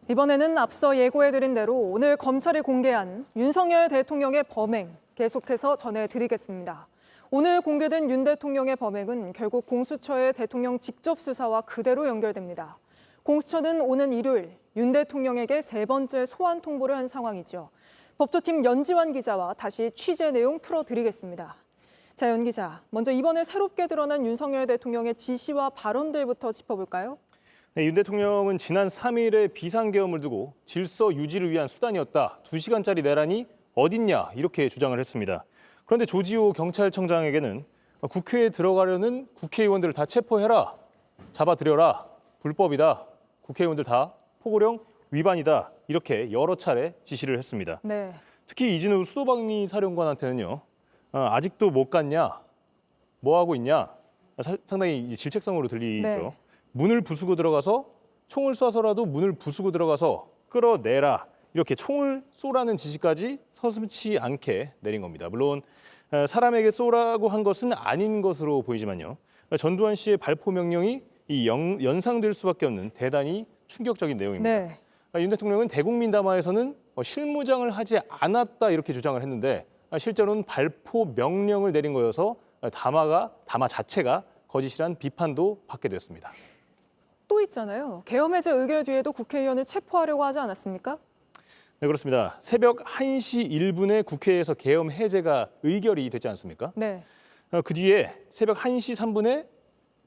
이번에는 앞서 예고해드린 대로 오늘 검찰이 공개한 윤석열 대통령의 범행 계속해서 전해드리겠습니다. 오늘 공개된 윤 대통령의 범행은 결국 공수처의 대통령 직접 수사와 그대로 연결됩니다. 공수처는 오는 일요일 윤 대통령에게 세 번째 소환 통보를 한 상황이죠. 법조팀 연지환 기자와 다시 취재 내용 풀어드리겠습니다. 자, 연 기자, 먼저 이번에 새롭게 드러난 윤석열 대통령의 지시와 발언들부터 짚어볼까요? 네, 윤 대통령은 지난 3일에 비상계엄을 두고 질서 유지를 위한 수단이었다. 2시간짜리 내란이 어딨냐 이렇게 주장을 했습니다. 그런데 조지호 경찰청장에게는 국회에 들어가려는 국회의원들을 다 체포해라, 잡아들여라, 불법이다, 국회의원들 다 포고령 위반이다 이렇게 여러 차례 지시를 했습니다. 네. 특히 이진우 수도방위 사령관한테는요. 아직도 못 갔냐, 뭐 하고 있냐 상당히 질책성으로 들리죠. 네. 문을 부수고 들어가서 총을 쏴서라도 문을 부수고 들어가서 끌어내라 이렇게 총을 쏘라는 지시까지 서슴지 않게 내린 겁니다. 물론 사람에게 쏘라고 한 것은 아닌 것으로 보이지만요. 전두환 씨의 발포 명령이 연상될 수밖에 없는 대단히 충격적인 내용입니다. 네. 윤 대통령은 대국민 담화에서는 실무장을 하지 않았다 이렇게 주장을 했는데 실제로는 발포 명령을 내린 거여서 담화 자체가 거짓이란 비판도 받게 됐습니다. 또 있잖아요. 계엄 해제 의결 뒤에도 국회의원을 체포하려고 하지 않았습니까? 네, 그렇습니다. 새벽 1시 1분에 국회에서 계엄 해제가 의결이 됐지 않습니까? 네. 그 뒤에 새벽 1시 3분에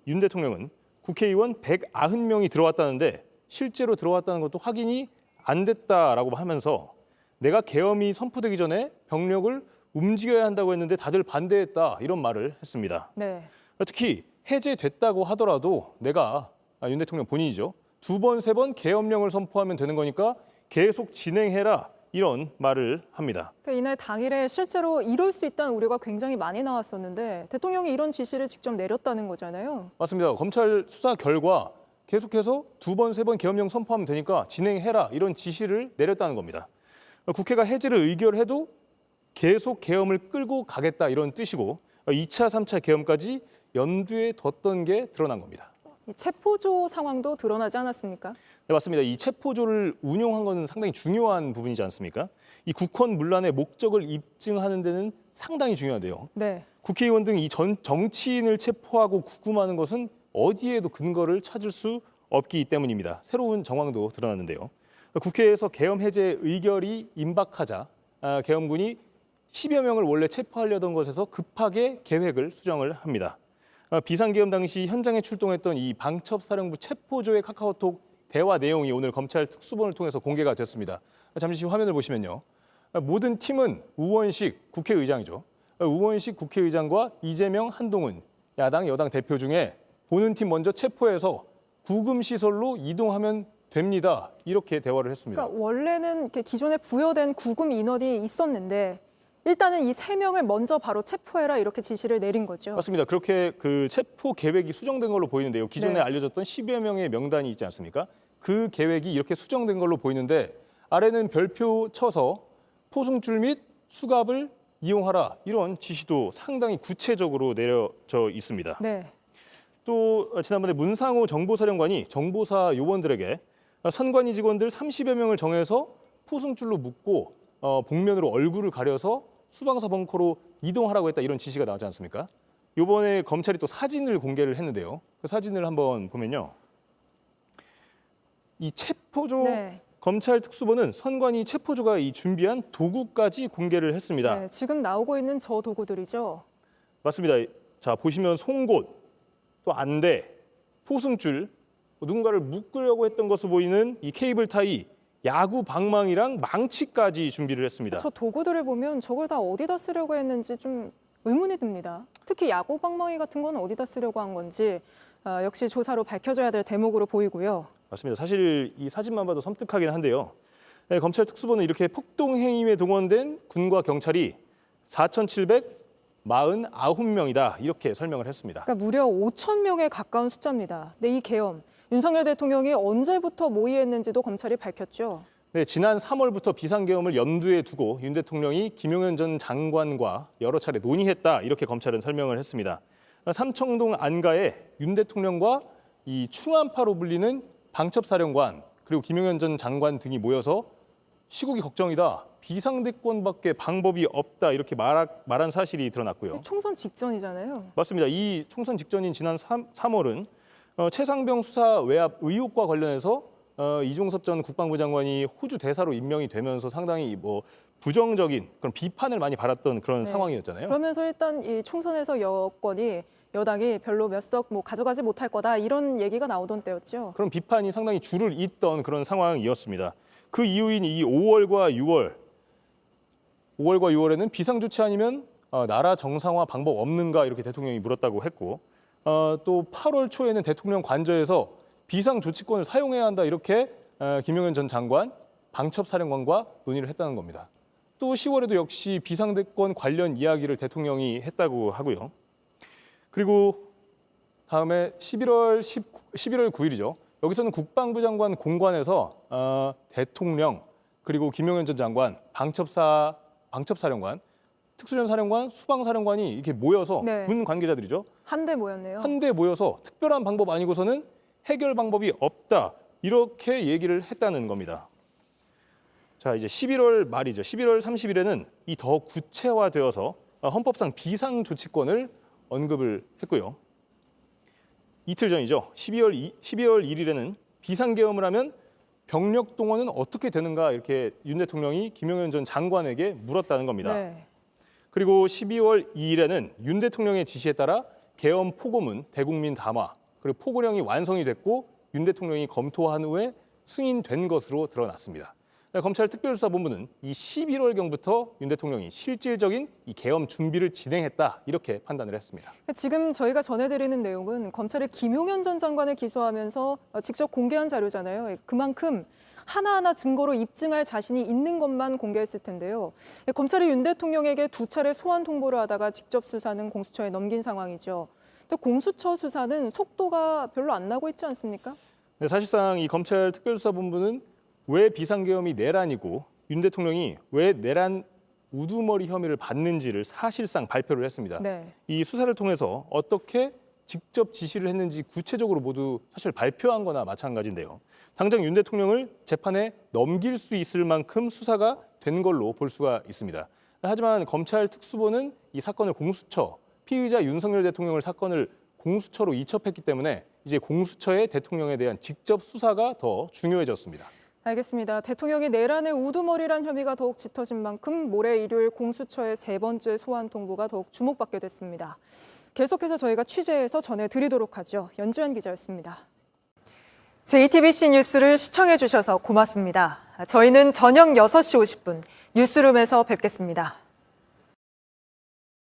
윤 대통령은 국회의원 190명이 들어왔다는데 실제로 들어왔다는 것도 확인이 안 됐다라고 하면서 내가 계엄이 선포되기 전에 병력을 움직여야 한다고 했는데 다들 반대했다 이런 말을 했습니다. 네. 특히 해제됐다고 하더라도 내가 윤 대통령 본인이죠. 2번, 3번 계엄령을 선포하면 되는 거니까 계속 진행해라 이런 말을 합니다. 그러니까 이날 당일에 실제로 이룰 수 있다는 우려가 굉장히 많이 나왔었는데 대통령이 이런 지시를 직접 내렸다는 거잖아요. 맞습니다. 검찰 수사 결과 계속해서 2번, 3번 계엄령 선포하면 되니까 진행해라 이런 지시를 내렸다는 겁니다. 국회가 해제를 의결해도 계속 계엄을 끌고 가겠다 이런 뜻이고 2차, 3차 계엄까지 연두에 뒀던 게 드러난 겁니다. 체포조 상황도 드러나지 않았습니까? 네, 맞습니다. 이 체포조를 운용한 것은 상당히 중요한 부분이지 않습니까? 이 국헌 문란의 목적을 입증하는 데는 상당히 중요한데요. 네. 국회의원 등 이 정치인을 체포하고 구금하는 것은 어디에도 근거를 찾을 수 없기 때문입니다. 새로운 정황도 드러났는데요. 국회에서 계엄 해제 의결이 임박하자 계엄군이 10여 명을 원래 체포하려던 것에서 급하게 계획을 수정을 합니다. 비상계엄 당시 현장에 출동했던 이 방첩사령부 체포조의 카카오톡 대화 내용이 오늘 검찰 특수본을 통해서 공개가 됐습니다. 잠시 화면을 보시면요. 모든 팀은 우원식 국회의장이죠. 우원식 국회의장과 이재명, 한동훈 야당, 여당 대표 중에 보는 팀 먼저 체포해서 구금시설로 이동하면 됩니다. 이렇게 대화를 했습니다. 그러니까 원래는 이렇게 기존에 부여된 구금 인원이 있었는데 일단은 이 3명을 먼저 바로 체포해라 이렇게 지시를 내린 거죠. 맞습니다. 그렇게 그 체포 계획이 수정된 걸로 보이는데요. 기존에 네. 알려졌던 10여 명의 명단이 있지 않습니까? 그 계획이 이렇게 수정된 걸로 보이는데 아래는 별표 쳐서 포승줄 및 수갑을 이용하라 이런 지시도 상당히 구체적으로 내려져 있습니다. 네. 또 지난번에 문상호 정보사령관이 정보사 요원들에게 선관위 직원들 30여 명을 정해서 포승줄로 묶고 복면으로 얼굴을 가려서 수방사 벙커로 이동하라고 했다 이런 지시가 나오지 않습니까? 이번에 검찰이 또 사진을 공개를 했는데요. 그 사진을 한번 보면요. 이 체포조 네. 검찰 특수본은 선관위 체포조가 이 준비한 도구까지 공개를 했습니다. 네. 지금 나오고 있는 저 도구들이죠. 맞습니다. 자, 보시면 송곳, 또 안대, 포승줄, 누군가를 묶으려고 했던 것으로 보이는 이 케이블 타이, 야구 방망이랑 망치까지 준비를 했습니다. 저 도구들을 보면 저걸 다 어디다 쓰려고 했는지 좀 의문이 듭니다. 특히 야구 방망이 같은 건 어디다 쓰려고 한 건지 역시 조사로 밝혀져야 될 대목으로 보이고요. 맞습니다. 사실 이 사진만 봐도 섬뜩하긴 한데요. 네, 검찰 특수본은 이렇게 폭동행위에 동원된 군과 경찰이 4,749명이다 이렇게 설명을 했습니다. 그러니까 무려 5천 명에 가까운 숫자입니다. 근데 이 계엄, 윤석열 대통령이 언제부터 모의했는지도 검찰이 밝혔죠. 네, 지난 3월부터 비상계엄을 염두에 두고 윤 대통령이 김용현 전 장관과 여러 차례 논의했다 이렇게 검찰은 설명을 했습니다. 삼청동 안가에 윤 대통령과 이 충안파로 불리는 방첩사령관 그리고 김용현 전 장관 등이 모여서 시국이 걱정이다. 비상대권밖에 방법이 없다. 이렇게 말한 사실이 드러났고요. 총선 직전이잖아요. 맞습니다. 이 총선 직전인 지난 3월은 최상병 수사 외압 의혹과 관련해서 이종섭 전 국방부 장관이 호주 대사로 임명이 되면서 상당히 부정적인 그런 비판을 많이 받았던 그런 상황이었잖아요. 그러면서 일단 이 총선에서 여당이 별로 몇 석 가져가지 못할 거다 이런 얘기가 나오던 때였죠. 그런 비판이 상당히 줄을 잇던 그런 상황이었습니다. 그 이후인 이 5월과 6월에는 비상조치 아니면 나라 정상화 방법 없는가 이렇게 대통령이 물었다고 했고 또 8월 초에는 대통령 관저에서 비상조치권을 사용해야 한다 이렇게 김용현 전 장관, 방첩사령관과 논의를 했다는 겁니다. 또 10월에도 역시 비상대권 관련 이야기를 대통령이 했다고 하고요. 그리고 다음에 11월 9일이죠. 여기서는 국방부 장관 공관에서 대통령 그리고 김용현 전 장관, 방첩사령관, 특수전사령관, 수방사령관이 이렇게 모여서 군 관계자들이죠. 한데 모였네요. 한데 모여서 특별한 방법 아니고서는 해결 방법이 없다. 이렇게 얘기를 했다는 겁니다. 자, 이제 11월 말이죠. 11월 30일에는 이 더 구체화되어서 헌법상 비상조치권을 언급을 했고요. 이틀 전이죠. 12월 1일에는 비상계엄을 하면 병력 동원은 어떻게 되는가 이렇게 윤 대통령이 김용현 전 장관에게 물었다는 겁니다. 그리고 12월 2일에는 윤 대통령의 지시에 따라 계엄 포고문, 대국민 담화, 그리고 포고령이 완성이 됐고 윤 대통령이 검토한 후에 승인된 것으로 드러났습니다. 검찰 특별수사본부는 이 11월경부터 윤 대통령이 실질적인 이 계엄 준비를 진행했다 이렇게 판단을 했습니다. 지금 저희가 전해드리는 내용은 검찰이 김용현 전 장관을 기소하면서 직접 공개한 자료잖아요. 그만큼 하나하나 증거로 입증할 자신이 있는 것만 공개했을 텐데요. 검찰이 윤 대통령에게 2차례 소환 통보를 하다가 직접 수사는 공수처에 넘긴 상황이죠. 또 공수처 수사는 속도가 별로 안 나고 있지 않습니까? 네, 사실상 이 검찰 특별수사본부는 왜 비상계엄이 내란이고 윤 대통령이 왜 내란 우두머리 혐의를 받는지를 사실상 발표를 했습니다. 이 수사를 통해서 어떻게 직접 지시를 했는지 구체적으로 모두 사실 발표한 거나 마찬가지인데요. 당장 윤 대통령을 재판에 넘길 수 있을 만큼 수사가 된 걸로 볼 수가 있습니다. 하지만 검찰 특수본은 이 사건을 공수처, 피의자 윤석열 대통령을 사건을 공수처로 이첩했기 때문에 이제 공수처의 대통령에 대한 직접 수사가 더 중요해졌습니다. 알겠습니다. 대통령이 내란의 우두머리란 혐의가 더욱 짙어진 만큼 모레 일요일 공수처의 3번째 소환 통보가 더욱 주목받게 됐습니다. 계속해서 저희가 취재해서 전해드리도록 하죠. 연주현 기자였습니다. JTBC 뉴스를 시청해 주셔서 고맙습니다. 저희는 저녁 6시 50분 뉴스룸에서 뵙겠습니다.